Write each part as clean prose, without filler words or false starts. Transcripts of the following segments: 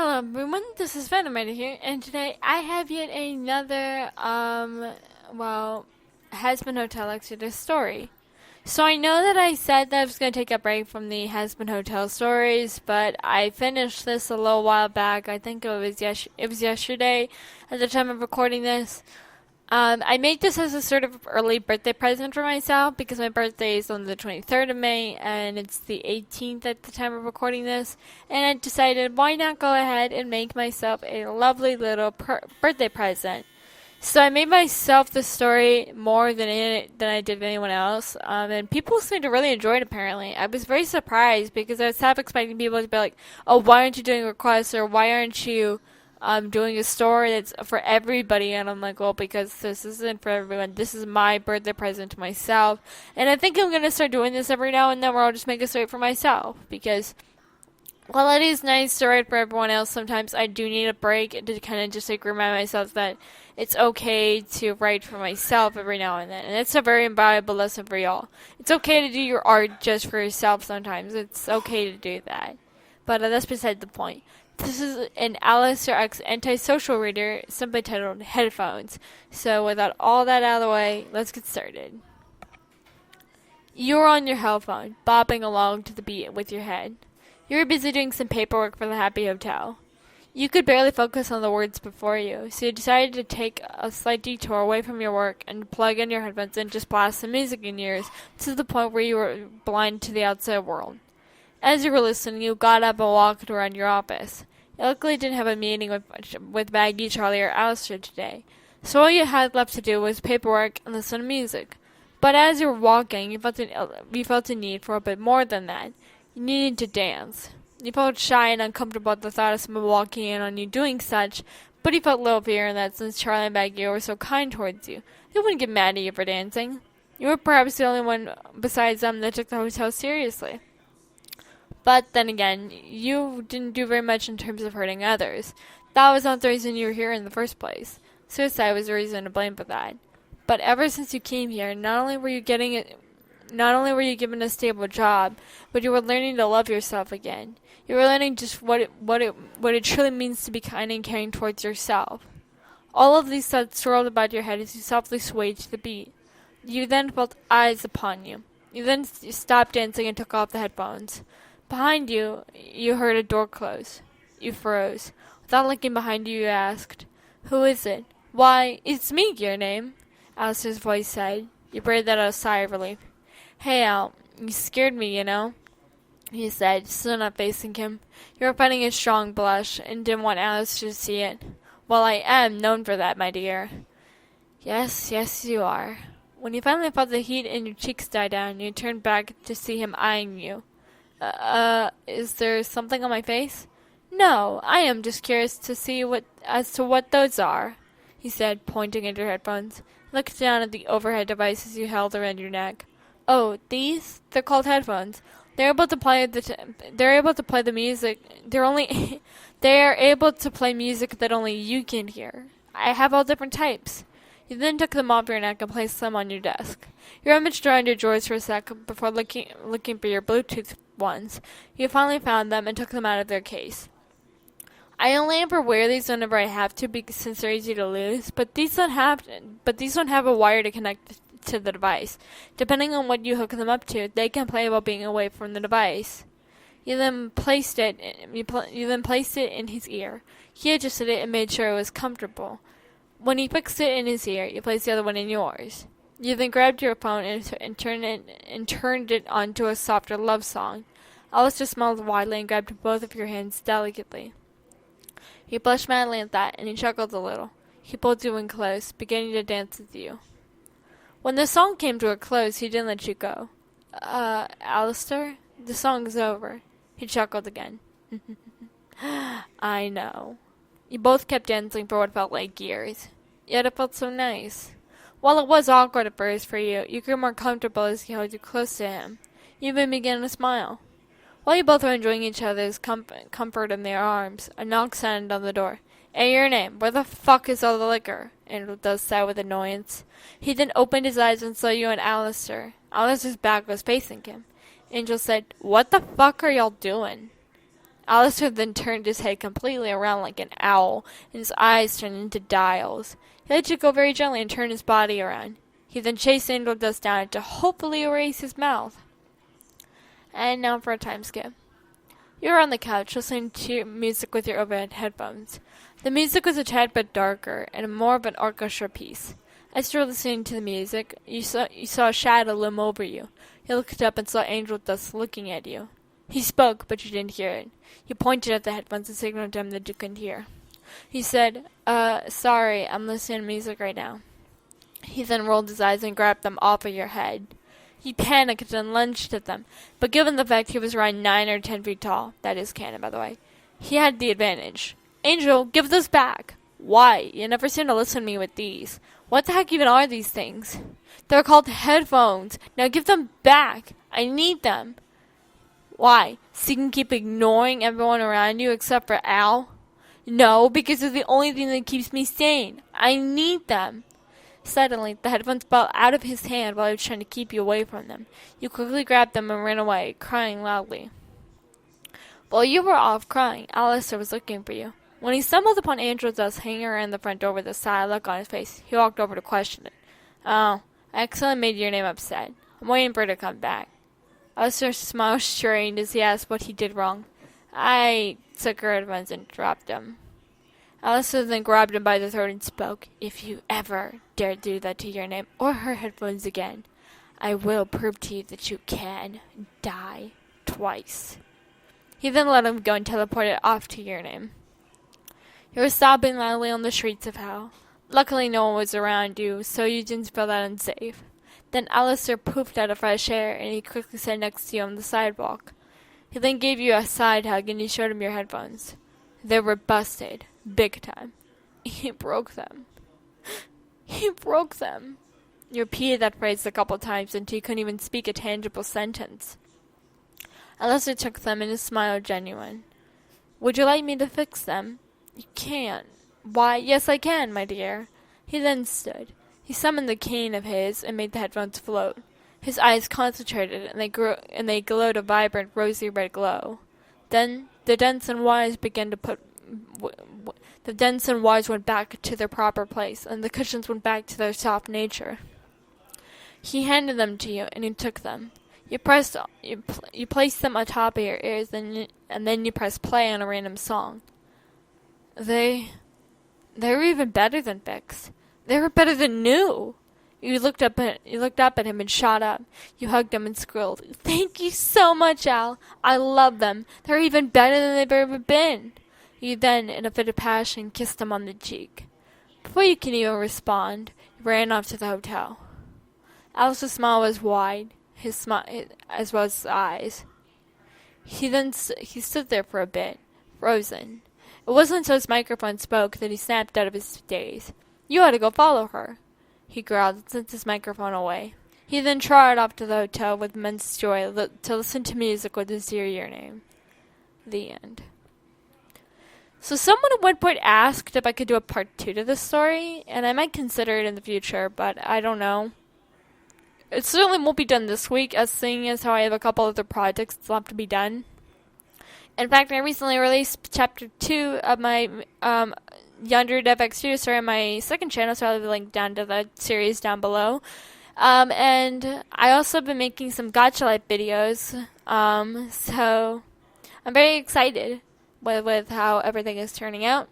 Hello everyone, this is Venom here, and today I have yet another, Husband Hotel Exodus story. So I know that I said that I was going to take a break from the Husband Hotel stories, but I finished this a little while back. I think it was yesterday at the time of recording this. I made this as a sort of early birthday present for myself because my birthday is on the 23rd of May and it's the 18th at the time of recording this. And I decided why not go ahead and make myself a lovely little birthday present. So I made myself the story more than I did anyone else. And people seemed to really enjoy it apparently. I was very surprised because I was half expecting people to be like, oh, why aren't you doing requests or why aren't you doing a story that's for everybody, and I'm like, well, because this isn't for everyone. This is my birthday present to myself, and I think I'm gonna start doing this every now and then, where I'll just make a story for myself. Because while it is nice to write for everyone else, sometimes I do need a break to kind of just like remind myself that it's okay to write for myself every now and then, and it's a very invaluable lesson for y'all. It's okay to do your art just for yourself sometimes. It's okay to do that, but that's beside the point. This is an Alastor X antisocial reader, simply titled Headphones. So without all that out of the way, let's get started. You're on your headphone, bopping along to the beat with your head. You were busy doing some paperwork for the Happy Hotel. You could barely focus on the words before you, so you decided to take a slight detour away from your work and plug in your headphones and just blast some music in your ears to the point where you were blind to the outside world. As you were listening, you got up and walked around your office. You luckily didn't have a meeting with Maggie, Charlie, or Alastor today, so all you had left to do was paperwork and listen to music. But as you were walking, you felt a need for a bit more than that. You needed to dance. You felt shy and uncomfortable at the thought of someone walking in on you doing such, but you felt little fear in that since Charlie and Maggie were so kind towards you, they wouldn't get mad at you for dancing. You were perhaps the only one besides them that took the hotel seriously. But then again, you didn't do very much in terms of hurting others. That was not the reason you were here in the first place. Suicide was the reason to blame for that. But ever since you came here, not only were you given a stable job, but you were learning to love yourself again. You were learning just what it truly means to be kind and caring towards yourself. All of these thoughts swirled about your head as you softly swayed to the beat. You then felt eyes upon you. You then stopped dancing and took off the headphones. Behind you, you heard a door close. You froze. Without looking behind you, you asked, "Who is it?" "Why, it's me, your name," Alice's voice said. You breathed out a sigh of relief. "Hey, Al, you scared me, you know," he said, still not facing him. You were fighting a strong blush and didn't want Alice to see it. "Well, I am known for that, my dear." Yes, you are." When you finally felt the heat in your cheeks die down, you turned back to see him eyeing you. Is there something on my face?" "No, I am just curious to see what those are," he said, pointing at your headphones. He looked down at the overhead devices you held around your neck. "Oh, these? They're called headphones. They're able to play the music. They are able to play music that only you can hear. I have all different types." You then took them off your neck and placed them on your desk. You rummaged around your drawers for a sec before looking for your Bluetooth ones. You finally found them and took them out of their case. "I only ever wear these whenever I have to, since they're easy to lose. But these don't have a wire to connect to the device. Depending on what you hook them up to, they can play while being away from the device." You then placed it in his ear. He adjusted it and made sure it was comfortable. When he fixed it in his ear, you placed the other one in yours. You then grabbed your phone and turned it onto a softer love song. Alastor smiled widely and grabbed both of your hands delicately. He blushed madly at that, and he chuckled a little. He pulled you in close, beginning to dance with you. When the song came to a close, he didn't let you go. Alastor, the song's over." He chuckled again. "I know." You both kept dancing for what felt like years. Yet it felt so nice. While it was awkward at first for you, you grew more comfortable as he held you close to him. You even began to smile. While you both were enjoying each other's comfort in their arms, a knock sounded on the door. "Hey, your name, where the fuck is all the liquor?" Angel Dust said with annoyance. He then opened his eyes and saw you and Alastor. Alastor's back was facing him. Angel said, "What the fuck are y'all doing?" Alastor then turned his head completely around like an owl, and his eyes turned into dials. He let you go very gently and turn his body around. He then chased Angel Dust down to hopefully erase his mouth. And now for a time skip. You were on the couch listening to music with your overhead headphones. The music was a tad bit darker and more of an orchestra piece. As you were listening to the music, you saw a shadow loom over you. You looked up and saw Angel Dust looking at you. He spoke, but you didn't hear it. You pointed at the headphones and signaled to him that you couldn't hear. He said, sorry, I'm listening to music right now. He then rolled his eyes and grabbed them off of your head. He panicked and lunged at them, but given the fact he was around 9 or 10 feet tall, that is canon, by the way, he had the advantage. Angel, give those back. Why? You never seem to listen to me with these. What the heck even are these things? They're called headphones. Now give them back. I need them. Why? So you can keep ignoring everyone around you except for Al? No, because they're the only thing that keeps me sane. I need them. Suddenly, the headphones fell out of his hand while he was trying to keep you away from them. You quickly grabbed them and ran away, crying loudly. While you were off crying, Alastor was looking for you. When he stumbled upon Angel Dust hanging around the front door with a sad look on his face, he walked over to question it. Oh, I accidentally made your name upset. I'm waiting for her to come back. Alastor smiled strained as he asked what he did wrong. I took her headphones and dropped them. Alastor then grabbed him by the throat and spoke. If you ever dare do that to your name or her headphones again, I will prove to you that you can die twice. He then let him go and teleported off to your name. You were sobbing loudly on the streets of hell. Luckily no one was around you, so you didn't feel that unsafe. Then Alastor poofed out of fresh air, and he quickly sat next to you on the sidewalk. He then gave you a side hug, and he showed him your headphones. They were busted. Big time. He broke them. He broke them. You repeated that phrase a couple times until you couldn't even speak a tangible sentence. Alastor took them and his smile genuine. Would you like me to fix them? You can't. Why, yes I can, my dear. He then stood. He summoned the cane of his and made the headphones float. His eyes concentrated and they glowed a vibrant rosy red glow. Then the dense and wires began to put the dents and wires went back to their proper place, and the cushions went back to their soft nature. He handed them to you, and you took them. You placed them atop of your ears, and then you pressed play on a random song. They were even better than fixed. They were better than new. You looked up at him and shot up. You hugged him and squealed, "Thank you so much, Al. I love them. They're even better than they've ever been." You then, in a fit of passion, kissed him on the cheek. Before you can even respond, you ran off to the hotel. Alice's smile was wide, as well as his eyes. He stood there for a bit, frozen. It wasn't until his microphone spoke that he snapped out of his daze. You ought to go follow her. He growled and sent his microphone away. He then trotted off to the hotel with immense joy to listen to music with his dear name. The end. So someone at one point asked if I could do a part 2 to this story, and I might consider it in the future, but I don't know. It certainly won't be done this week, seeing as how I have a couple other projects left to be done. In fact, I recently released chapter 2 of my Yonder DevX Studio story on my second channel, so I'll have a link down to the series down below. And I also have been making some Gacha-like videos, so I'm very excited with how everything is turning out.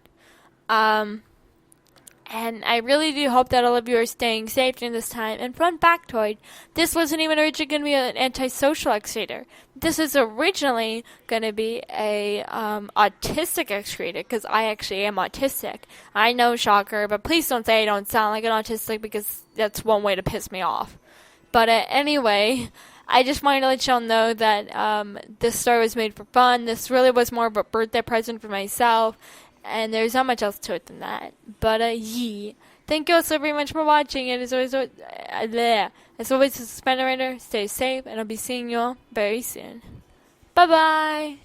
And I really do hope that all of you are staying safe during this time. And fun factoid, this wasn't even originally going to be an antisocial X-Rater. This is originally going to be a autistic X-Rater, because I actually am autistic. I know, shocker, but please don't say I don't sound like an autistic, because that's one way to piss me off. But anyway, I just wanted to let y'all know that this story was made for fun. This really was more of a birthday present for myself. And there's not much else to it than that. But, yeah. Thank you all so very much for watching. And as always, this is Suspender Raider. Stay safe, and I'll be seeing you all very soon. Bye-bye!